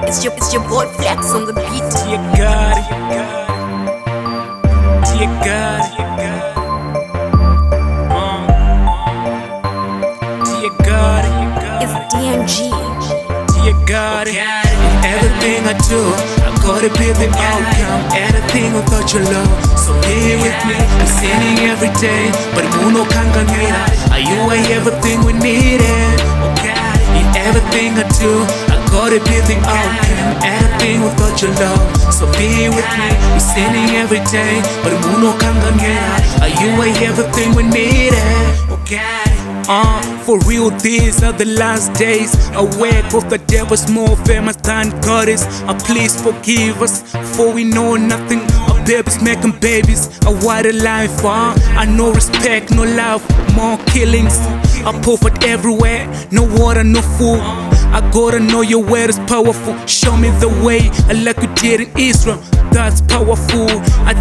It's your boy Flacks on the beat. Dear God, dear God, dear God, It's DMG. dear God. In everything I do, I gotta be the outcome. Anything without your love, so be with me. I'm sinning every day, but Muno Kanganira. Are you everything we needed? In everything I do, I gotta be the outcome. Anything without your love, so be with me. I'm sinning every day, but Muno Kanganira. Are you everything we needed? For real, these are the last days. Awake of the devil's more famous than God is. Please forgive us, for we know nothing. Our babies making babies, a wider life. I know respect, no love, more killings. I poverty everywhere, no water, no food. I gotta know your word is powerful. Show me the way, like you did in Israel. That's powerful.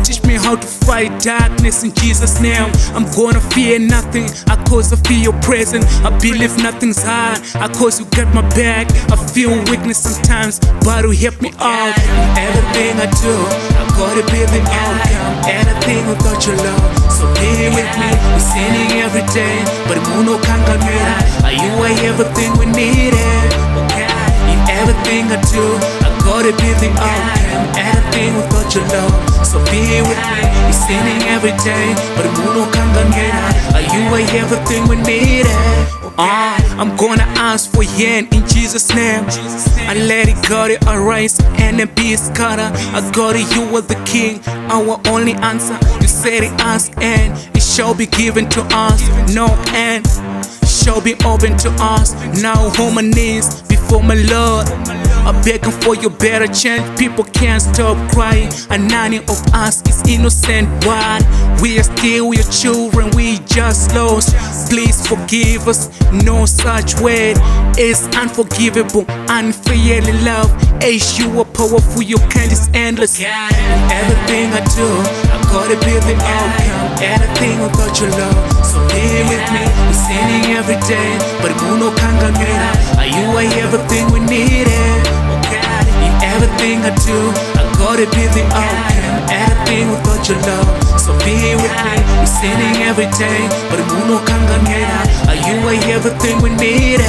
Teach me how to fight darkness in Jesus' name. I'm gonna fear nothing, cause I feel your presence. I believe nothing's hard, cause you got my back. I feel weakness sometimes, but you help me out. Everything I do, I gotta be the outcome. Anything without your love, so be with me. We're sinning every day, but Muno Kangamira. Are you everything we needed? In everything I do, I gotta be the outcome. Anything without your love, so be with me. We're sinning every day, but Muno Kangamira. Are you everything we needed? I'm gonna ask for yen in Jesus' name. I let it go to arise and then be a scholar. I got it, you are the king, our only answer. You said it, ask and it shall be given to us. No end shall be open to us. Now on my knees before my Lord, I'm begging for your better change. People can't stop crying, and none of us is innocent. But we are still your children, we just lost. Please forgive us. No such word is unforgivable, unfairly love. As you are powerful, your kind is endless. Everything I do, I gotta be the outcome. Anything without your love, so be with me. We're sinning every day, but Muno Kangamira. Are you everything we needed? In everything I do, I gotta be the outcome. Anything without your love, so be with me. We're sinning every day, but Muno Kangamira. Are you everything we needed?